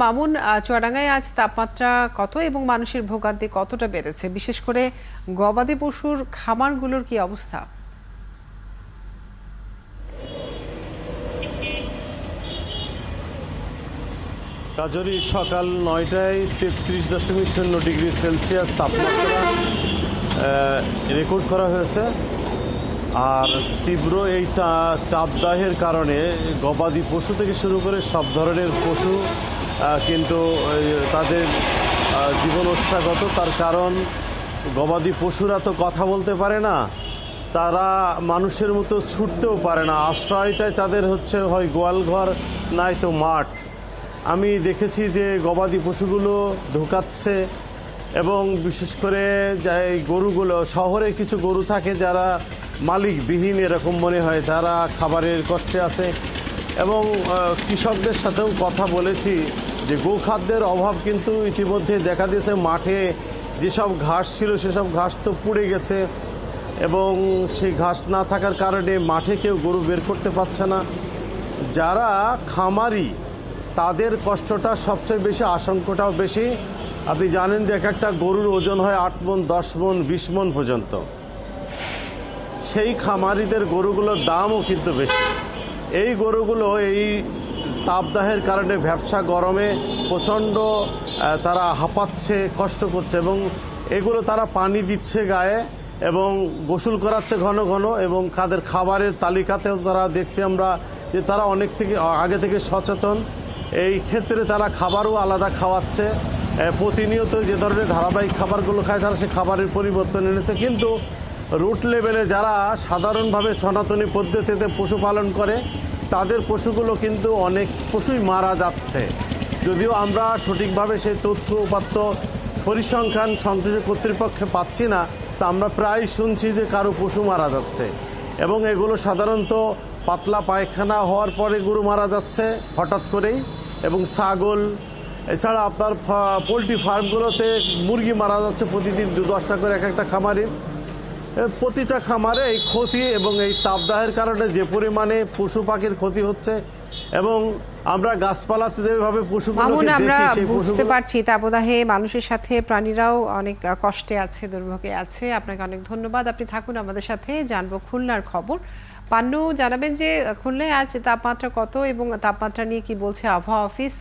মামুন, চুয়াডাঙ্গায় আজ তাপমাত্রা কত এবং মানুষের ভোগান্তি কতটা বেড়েছে, বিশেষ করে গবাদি পশুর খামারগুলোর কি অবস্থা? কাজরি সকাল ৯টায় ৩৩.০ সেলসিয়াস তাপমাত্রা রেকর্ড করা হয়েছে। আর তীব্র এই তাপদাহের কারণে গবাদি পশু থেকে শুরু করে সব ধরনের পশু কিন্তু তাদের জীবন ওষ্ঠাগত। তার কারণ গবাদি পশুরা তো কথা বলতে পারে না, তারা মানুষের মতো ছুটতেও পারে না। আশ্রয়টাই তাদের হচ্ছে হয় গোয়ালঘর নয়তো মাঠ। আমি দেখেছি যে গবাদি পশুগুলো ঢোকাচ্ছে এবং বিশেষ করে এই গরুগুলো, শহরে কিছু গরু থাকে যারা মালিকবিহীন এরকম মনে হয়, তারা খাবারের কষ্টে আছে। এবং কৃষকদের সাথেও কথা বলেছি যে গোখাদ্যের অভাব কিন্তু ইতিমধ্যে দেখা দিয়েছে। মাঠে যেসব ঘাস ছিল সেসব ঘাস তো পুড়ে গেছে এবং সেই ঘাস না থাকার কারণে মাঠে কেউ গরু বের করতে পারছে না। যারা খামারি তাদের কষ্টটা সবচেয়ে বেশি, আশঙ্কাটাও বেশি। আপনি জানেন যে এক একটা গরুর ওজন হয় ৮ মণ, ১০ মণ, ২০ মণ পর্যন্ত। সেই খামারিদের গরুগুলোর দামও কিন্তু বেশি। এই গরুগুলো এই তাপদাহের কারণে ভ্যাপসা গরমে প্রচণ্ড তারা হাঁপাচ্ছে, কষ্ট করছে এবং এগুলো তারা পানি দিচ্ছে গায়ে এবং গোসল করাচ্ছে ঘন ঘন। এবং তাদের খাবারের তালিকাতেও তারা দেখছি আমরা যে তারা অনেক থেকে আগে থেকে সচেতন। এই ক্ষেত্রে তারা খাবারও আলাদা খাওয়াচ্ছে। প্রতিনিয়ত যে ধরনের ধারাবাহিক খাবারগুলো খায় তারা সে খাবারের পরিবর্তন এনেছে। কিন্তু রুট লেভেলে যারা সাধারণভাবে সনাতনী পদ্ধতিতে পশুপালন করে তাদের পশুগুলো কিন্তু অনেক পশুই মারা যাচ্ছে। যদিও আমরা সঠিকভাবে সেই তথ্য উপাত্ত পরিসংখ্যান সংশ্লিষ্ট কর্তৃপক্ষে পাচ্ছি না, তা আমরা প্রায় শুনছি যে কারো পশু মারা যাচ্ছে এবং এগুলো সাধারণত পাতলা পায়খানা হওয়ার পরে গরু মারা যাচ্ছে হঠাৎ করেই। এবং ছাগল, এছাড়া আপনার পোলট্রি ফার্মগুলোতে মুরগি মারা যাচ্ছে প্রতিদিন ২-১০টা করে এক একটা খামারে। প্রতিটা খামারে এই ক্ষতি এবং এই তাপদাহের কারণে যে পরিমাণে পশু পাখির ক্ষতি হচ্ছে এবং আমরা গাছপালাতে যেভাবে পশুগুলোকে আমরা দেখি সেই বুঝতে পারছি তাপদাহে মানুষের সাথে প্রাণীরাও অনেক কষ্টে আছে, দুর্ভোগে আছে। আপনাকে অনেক ধন্যবাদ, আপনি থাকুন আমাদের সাথে। জানবো খুলনার খবর। পান্নু, জানাবেন যে খুলনায় আজ তাপমাত্রা কত এবং তাপমাত্রা নিয়ে কি বলছে আবহাওয়া অফিস?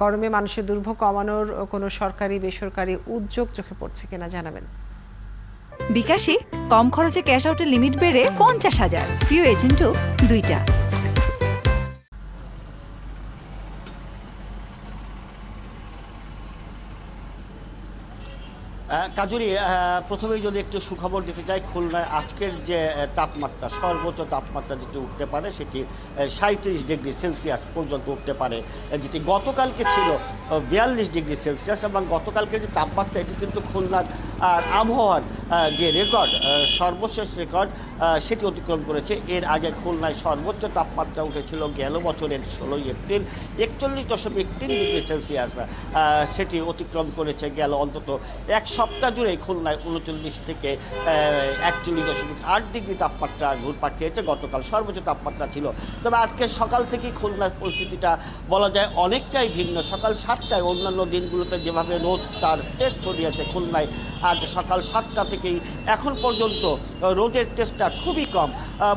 গরমে মানুষের দুর্ভোগ কমানোর কোনো সরকারি বেসরকারি উদ্যোগ চোখে পড়ছে কিনা জানাবেন। বিকাশে কম খরচে ক্যাশ আউটের লিমিট বেড়ে ৫০,০০০, প্রিয় এজেন্টও ২টা। কাজুরি, প্রথমেই যদি একটু সুখবর দিতে চাই, খুলনায় আজকের যে তাপমাত্রা, সর্বোচ্চ তাপমাত্রা যেটি উঠতে পারে সেটি ৩৭°C পর্যন্ত উঠতে পারে, যেটি গতকালকে ছিল ৪২°C। এবং গতকালকে যে তাপমাত্রা, এটি কিন্তু খুলনার আবহাওয়ার যে রেকর্ড, সর্বশেষ রেকর্ড সেটি অতিক্রম করেছে। এর আগে খুলনায় সর্বোচ্চ তাপমাত্রা উঠেছিল গেল বছরের ১৬ই এপ্রিল ৪১.৩°C। সেটি অতিক্রম করেছে গেল অন্তত এক সপ্তাহ জুড়ে খুলনায় ৩৯ থেকে ৪১.৮° তাপমাত্রা ঘুরপাক খেয়েছে। গতকাল সর্বোচ্চ তাপমাত্রা ছিল। তবে আজকে সকাল থেকেই খুলনার পরিস্থিতিটা বলা যায় অনেকটাই ভিন্ন। সকাল ৭টায় অন্যান্য দিনগুলোতে যেভাবে রোদ তার তেজ ছড়িয়েছে, খুলনায় আজ সকাল ৭টা থেকেই এখন পর্যন্ত রোদের তেজটা খুবই কম।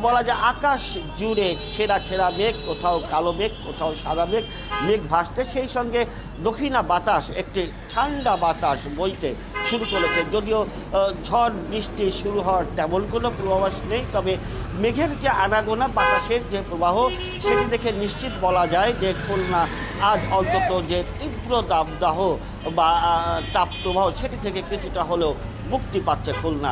বলা যায় আকাশ জুড়ে ছেঁড়া ছেঁড়া মেঘ, কোথাও কালো মেঘ, কোথাও সাদা মেঘ, মেঘ ভাসতে, সেই সঙ্গে দক্ষিণা বাতাস, একটি ঠান্ডা বাতাস বইতে শুরু করেছে। যদিও ঝড় বৃষ্টি শুরু হওয়ার তেমন কোনো পূর্বাভাস নেই, তবে মেঘের যে আনাগোনা, বাতাসের যে প্রবাহ, সেটি দেখে নিশ্চিত বলা যায় যে খুলনা আজ অন্তত যে তীব্র দাবদাহ বা তাপপ্রবাহ সেটি থেকে কিছুটা হলেও মুক্তি পাচ্ছে খুলনা।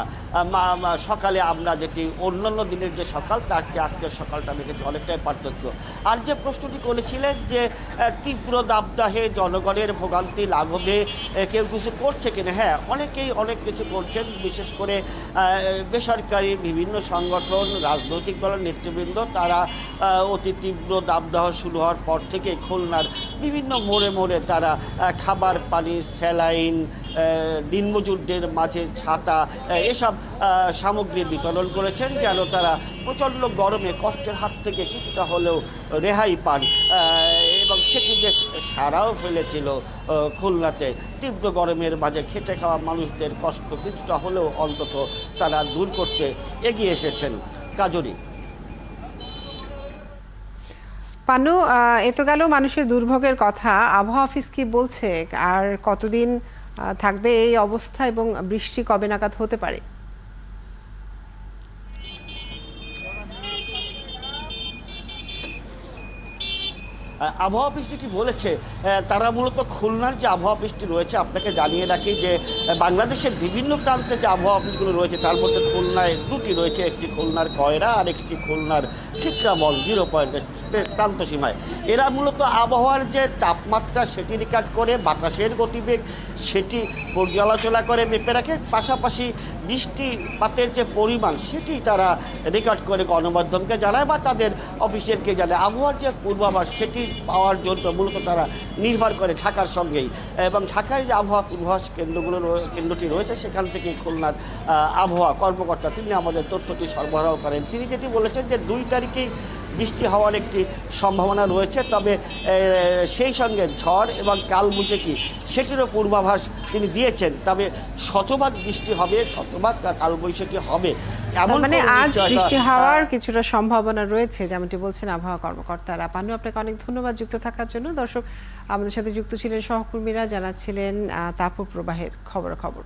সকালে আমরা যেটি অন্যান্য দিনের যে সকাল, তার চেয়ে আজকের সকালটা দেখেছি অনেকটাই পার্থক্য। আর যে প্রশ্নটি করেছিলেন যে তীব্র দাবদাহে জনগণের ভোগান্তি লাঘবে কেউ কিছু করছে কিনা, হ্যাঁ, অনেকেই অনেক কিছু করছেন। বিশেষ করে বেসরকারি বিভিন্ন সংগঠন, রাজনৈতিক দলের নেতৃবৃন্দ, তারা অতি তীব্র দাবদাহ শুরু হওয়ার পর থেকে খুলনার বিভিন্ন মোড়ে মোড়ে তারা খাবার, পানি, স্যালাইন, দিনমজুরদের মাঝে ছাতা, এসব সামগ্রী বিতরণ করেছেন যেন তারা প্রচণ্ড গরমে কষ্টের হাত থেকে কিছুটা হলেও রেহাই পান। এবং সেটি বেশ সাড়াও ফেলেছিল খুলনাতে। তীব্র গরমের মাঝে খেটে খাওয়া মানুষদের কষ্ট কিছুটা হলেও অন্তত তারা দূর করতে এগিয়ে এসেছেন। কাজরি। পানু, এ তো গেল মানুষের দুর্ভোগের কথা। আবহাওয়া অফিস কি বলছে আর কতদিন থাকবে এই অবস্থা এবং বৃষ্টি কবে নাগাদ হতে পারে? আবহাওয়া অফিস যেটি বলেছে, তারা মূলত খুলনার যে আবহাওয়া অফিসটি রয়েছে, আপনাকে জানিয়ে রাখি যে বাংলাদেশের বিভিন্ন প্রান্তে যে আবহাওয়া অফিসগুলো রয়েছে তার মধ্যে খুলনায় দুটি রয়েছে, একটি খুলনার কয়রা আর একটি খুলনার ঠিকরাবল 0 পয়েন্টের প্রান্ত সীমায়। এরা মূলত আবহাওয়ার যে তাপমাত্রা সেটি রেকর্ড করে, বাতাসের গতিবেগ সেটি পর্যালোচনা করে মেপে রাখে, পাশাপাশি বৃষ্টিপাতের যে পরিমাণ সেটি তারা রেকর্ড করে গণমাধ্যমকে জানায় বা তাদের অফিসেরকে জানায়। আবহাওয়ার যে পূর্বাভাস সেটি পাওয়ার জন্য মূলত তারা নির্ভর করে ঢাকার সঙ্গেই, এবং ঢাকায় যে আবহাওয়া পূর্বাভাস কেন্দ্রটি রয়েছে সেখান থেকে খুলনার আবহাওয়া কর্মকর্তা তিনি আমাদের তথ্যটি সরবরাহ করেন। তিনি যেটি বলেছেন যে 2 তারিখেই বৃষ্টি হওয়ার একটি সম্ভাবনা রয়েছে, তবে সেই সঙ্গে ঝড় এবং কালবৈশাখী সেটিরও পূর্বাভাস তিনি দিয়েছেন। তবে শতভাগ বৃষ্টি হবে, শতভাগ কালবৈশাখী হবে এমন মানে আজ বৃষ্টি হওয়ার কিছুটা সম্ভাবনা রয়েছে যেমনটি বলছেন আবহাওয়া কর্মকর্তারা। পানু, আপনাকে অনেক ধন্যবাদ যুক্ত থাকার জন্য। দর্শক, আমাদের সাথে যুক্ত ছিলেন সহকর্মীরা, জানাচ্ছিলেন তাপপ্রবাহের খবরাখবর।